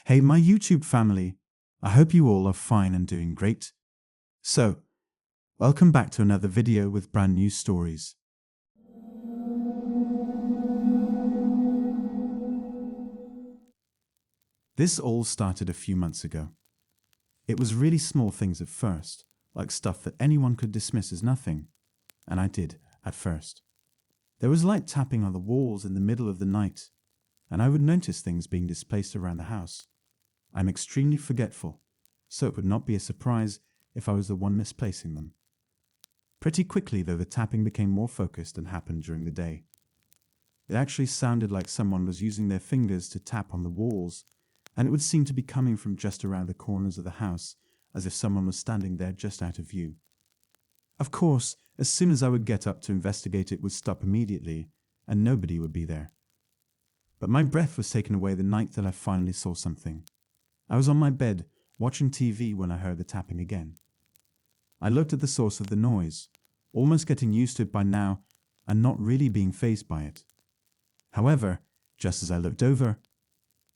Hey, my YouTube family. I hope you all are fine and doing great. So, welcome back to another video with brand new stories. This all started a few months ago. It was really small things at first, like stuff that anyone could dismiss as nothing. And I did, at first. There was light tapping on the walls in the middle of the night, and I would notice things being displaced around the house. I'm extremely forgetful, so it would not be a surprise if I was the one misplacing them. Pretty quickly, though, the tapping became more focused and happened during the day. It actually sounded like someone was using their fingers to tap on the walls, and it would seem to be coming from just around the corners of the house, as if someone was standing there just out of view. Of course, as soon as I would get up to investigate, it would stop immediately, and nobody would be there. But my breath was taken away the night that I finally saw something. I was on my bed, watching TV when I heard the tapping again. I looked at the source of the noise, almost getting used to it by now, and not really being fazed by it. However, just as I looked over,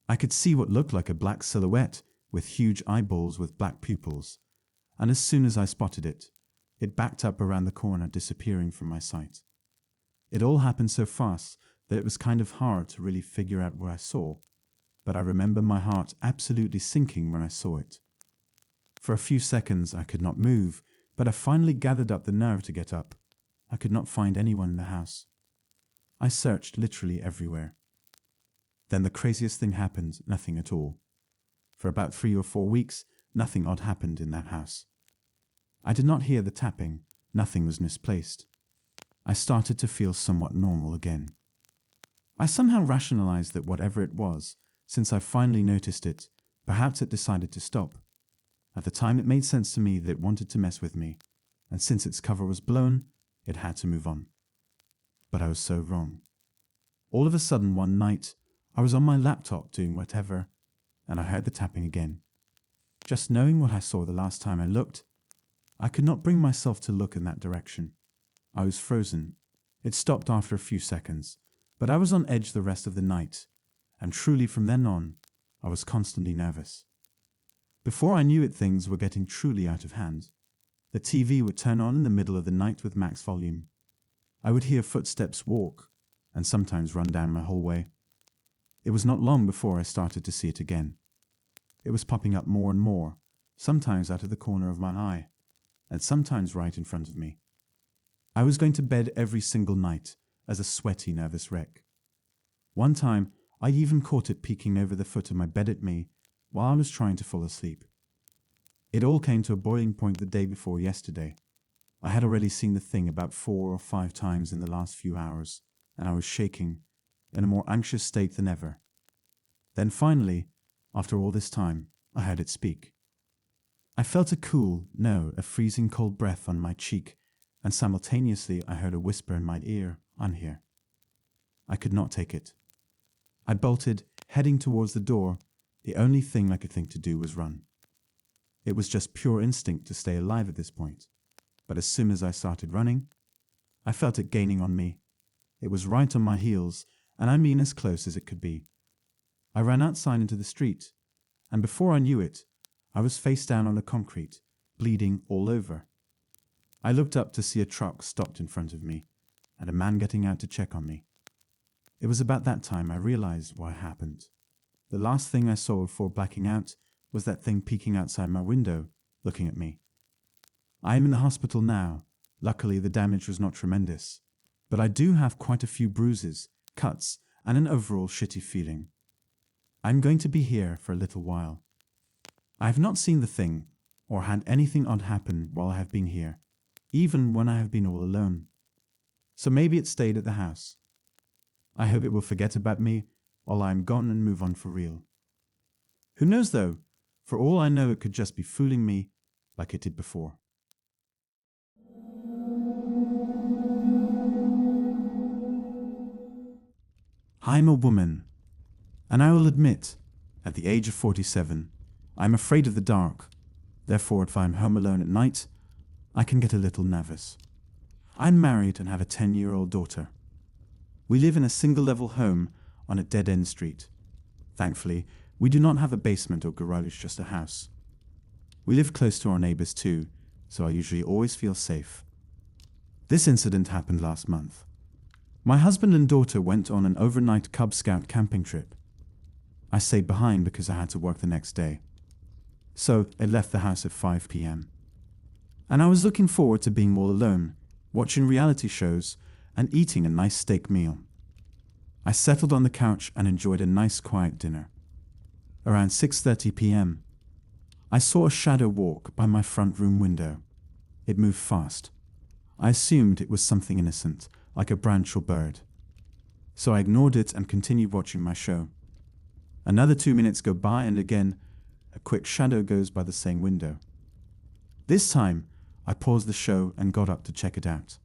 I could see what looked like a black silhouette with huge eyeballs with black pupils, and as soon as I spotted it, it backed up around the corner, disappearing from my sight. It all happened so fast that it was kind of hard to really figure out what I saw, but I remember my heart absolutely sinking when I saw it. For a few seconds I could not move, but I finally gathered up the nerve to get up. I could not find anyone in the house. I searched literally everywhere. Then the craziest thing happened, nothing at all. For about 3 or 4 weeks, nothing odd happened in that house. I did not hear the tapping, nothing was misplaced. I started to feel somewhat normal again. I somehow rationalized that whatever it was, since I finally noticed it, perhaps it decided to stop. At the time it made sense to me that it wanted to mess with me, and since its cover was blown, it had to move on. But I was so wrong. All of a sudden one night, I was on my laptop doing whatever, and I heard the tapping again. Just knowing what I saw the last time I looked, I could not bring myself to look in that direction. I was frozen. It stopped after a few seconds, but I was on edge the rest of the night, and truly from then on, I was constantly nervous. Before I knew it, things were getting truly out of hand. The TV would turn on in the middle of the night with max volume. I would hear footsteps walk, and sometimes run down my hallway. It was not long before I started to see it again. It was popping up more and more, sometimes out of the corner of my eye, and sometimes right in front of me. I was going to bed every single night as a sweaty, nervous wreck. One time, I even caught it peeking over the foot of my bed at me while I was trying to fall asleep. It all came to a boiling point the day before yesterday. I had already seen the thing about 4 or 5 times in the last few hours, and I was shaking, in a more anxious state than ever. Then finally, after all this time, I heard it speak. I felt a cool, no, a freezing cold breath on my cheek, and simultaneously I heard a whisper in my ear, "I'm here." I could not take it. I bolted, heading towards the door. The only thing I could think to do was run. It was just pure instinct to stay alive at this point, but as soon as I started running, I felt it gaining on me. It was right on my heels, and I mean as close as it could be. I ran outside into the street, and before I knew it, I was face down on the concrete, bleeding all over. I looked up to see a truck stopped in front of me, and a man getting out to check on me. It was about that time I realized what happened. The last thing I saw before blacking out was that thing peeking outside my window, looking at me. I am in the hospital now. Luckily, the damage was not tremendous, but I do have quite a few bruises, cuts, and an overall shitty feeling. I'm going to be here for a little while. I have not seen the thing, or had anything odd happen while I have been here, even when I have been all alone. So maybe it stayed at the house. I hope it will forget about me while I am gone and move on for real. Who knows though? For all I know, it could just be fooling me like it did before. I'm a woman, and I will admit, at the age of 47, I'm afraid of the dark. Therefore, if I'm home alone at night, I can get a little nervous. I'm married and have a 10-year-old daughter. We live in a single-level home on a dead-end street. Thankfully, We do not have a basement or garage, just a house. We live close to our neighbors too, so I usually always feel safe. This incident happened last month. My husband and daughter went on an overnight Cub Scout camping trip. I stayed behind because I had to work the next day. So I left the house at 5 p.m. And I was looking forward to being all alone, watching reality shows and eating a nice steak meal. I settled on the couch and enjoyed a nice quiet dinner. Around 6:30 p.m., I saw a shadow walk by my front room window. It moved fast. I assumed it was something innocent, like a branch or bird. So I ignored it and continued watching my show. Another 2 minutes go by and again, a quick shadow goes by the same window. This time, I paused the show and got up to check it out.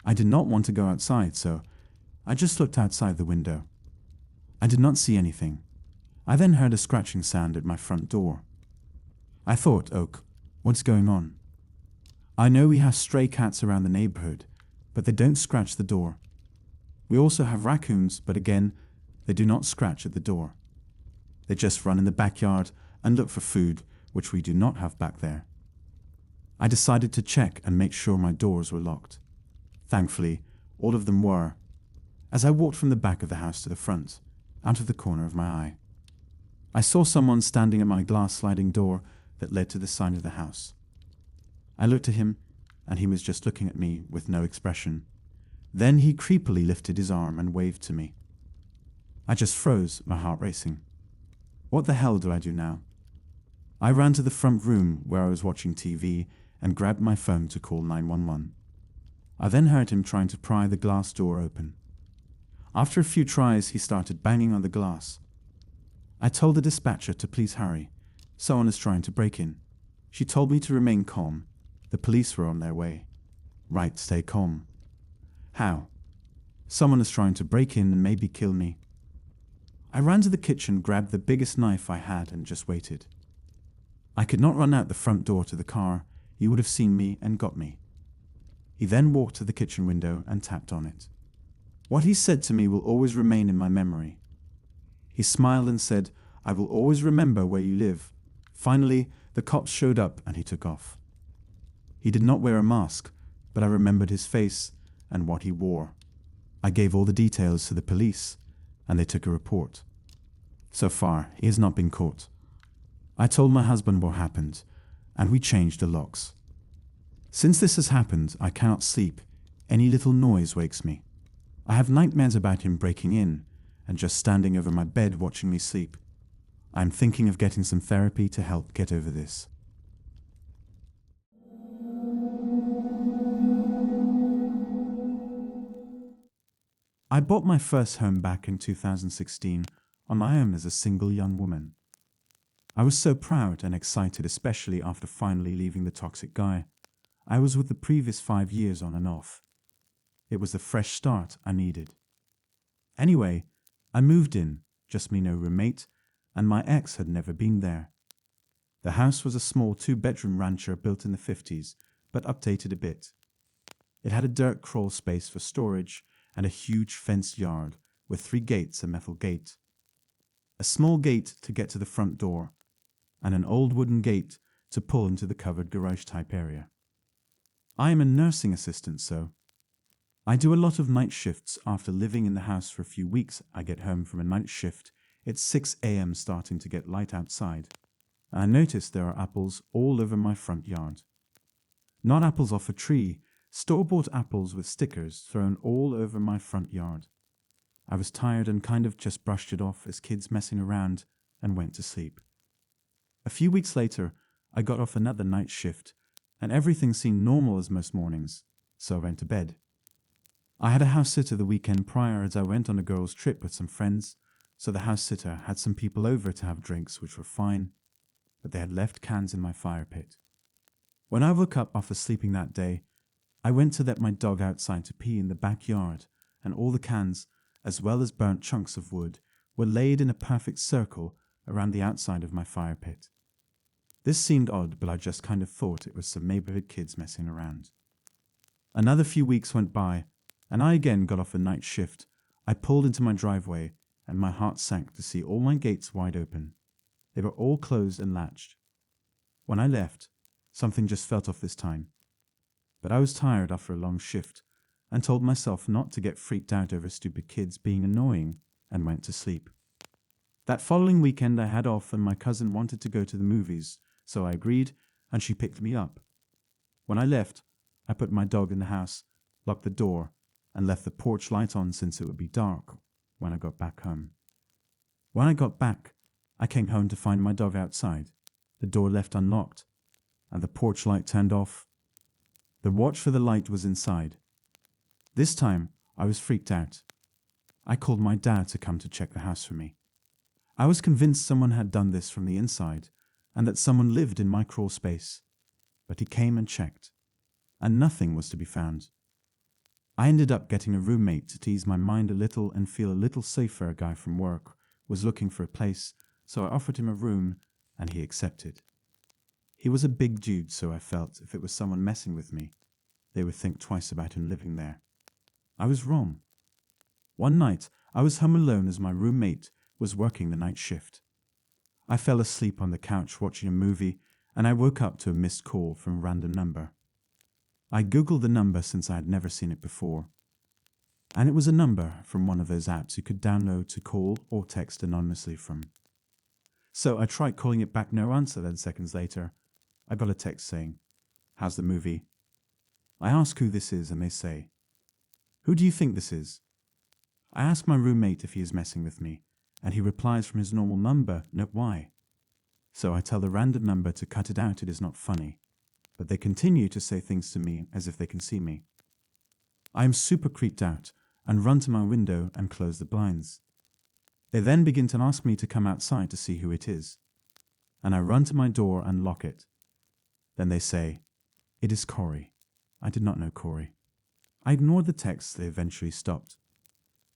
I did not want to go outside, so I just looked outside the window. I did not see anything. I then heard a scratching sound at my front door. I thought, Oak, what's going on? I know we have stray cats around the neighborhood, but they don't scratch the door. We also have raccoons, but again, they do not scratch at the door. They just run in the backyard and look for food, which we do not have back there. I decided to check and make sure my doors were locked. Thankfully, all of them were, as I walked from the back of the house to the front, out of the corner of my eye. I saw someone standing at my glass sliding door that led to the side of the house. I looked at him, and he was just looking at me with no expression. Then he creepily lifted his arm and waved to me. I just froze, my heart racing. What the hell do I do now? I ran to the front room where I was watching TV and grabbed my phone to call 911. I then heard him trying to pry the glass door open. After a few tries, he started banging on the glass. I told the dispatcher to please hurry. Someone is trying to break in. She told me to remain calm. The police were on their way. Right, stay calm. How? Someone is trying to break in and maybe kill me. I ran to the kitchen, grabbed the biggest knife I had and just waited. I could not run out the front door to the car. He would have seen me and got me. He then walked to the kitchen window and tapped on it. What he said to me will always remain in my memory. He smiled and said, "I will always remember where you live." Finally, the cops showed up and he took off. He did not wear a mask, but I remembered his face and what he wore. I gave all the details to the police, and they took a report. So far, he has not been caught. I told my husband what happened, and we changed the locks. Since this has happened, I cannot sleep. Any little noise wakes me. I have nightmares about him breaking in and just standing over my bed watching me sleep. I am thinking of getting some therapy to help get over this. I bought my first home back in 2016 on my own as a single young woman. I was so proud and excited, especially after finally leaving the toxic guy. I was with the previous 5 years on and off. It was the fresh start I needed. Anyway, I moved in, just me, no roommate, and my ex had never been there. The house was a small 2-bedroom rancher built in the 50s, but updated a bit. It had a dirt crawl space for storage and a huge fenced yard with 3 gates, a metal gate, a small gate to get to the front door, and an old wooden gate to pull into the covered garage type area. I am a nursing assistant, so I do a lot of night shifts. After living in the house for a few weeks, I get home from a night shift. It's 6 a.m. starting to get light outside. I notice there are apples all over my front yard. Not apples off a tree, store-bought apples with stickers thrown all over my front yard. I was tired and kind of just brushed it off as kids messing around and went to sleep. A few weeks later, I got off another night shift and everything seemed normal as most mornings, so I went to bed. I had a house sitter the weekend prior as I went on a girls' trip with some friends, so the house sitter had some people over to have drinks, which were fine, but they had left cans in my fire pit. When I woke up after sleeping that day, I went to let my dog outside to pee in the backyard, and all the cans, as well as burnt chunks of wood, were laid in a perfect circle around the outside of my fire pit. This seemed odd, but I just kind of thought it was some neighborhood kids messing around. Another few weeks went by, and I again got off a night shift. I pulled into my driveway and my heart sank to see all my gates wide open. They were all closed and latched. When I left, something just felt off this time. But I was tired after a long shift and told myself not to get freaked out over stupid kids being annoying and went to sleep. That following weekend I had off and my cousin wanted to go to the movies, so I agreed and she picked me up. When I left, I put my dog in the house, locked the door, and left the porch light on since it would be dark when I got back home. When I got back, I came home to find my dog outside, the door left unlocked, and the porch light turned off. The watch for the light was inside. This time, I was freaked out. I called my dad to come to check the house for me. I was convinced someone had done this from the inside and that someone lived in my crawl space. But he came and checked, and nothing was to be found. I ended up getting a roommate to tease my mind a little and feel a little safer. A guy from work was looking for a place, so I offered him a room and he accepted. He was a big dude, so I felt if it was someone messing with me, they would think twice about him living there. I was wrong. One night, I was home alone as my roommate was working the night shift. I fell asleep on the couch watching a movie, and I woke up to a missed call from a random number. I googled the number since I had never seen it before, and it was a number from one of those apps you could download to call or text anonymously from. So I tried calling it back, no answer. Then seconds later, I got a text saying, "How's the movie?" I ask who this is and they say, "Who do you think this is?" I ask my roommate if he is messing with me, and he replies from his normal number, "No, why?" So I tell the random number to cut it out, it is not funny, but they continue to say things to me as if they can see me. I am super creeped out and run to my window and close the blinds. They then begin to ask me to come outside to see who it is, and I run to my door and lock it. Then they say, "It is Corey." I did not know Corey. I ignored the texts. They eventually stopped,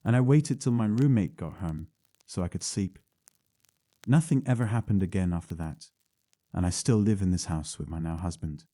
and I waited till my roommate got home so I could sleep. Nothing ever happened again after that, and I still live in this house with my now husband.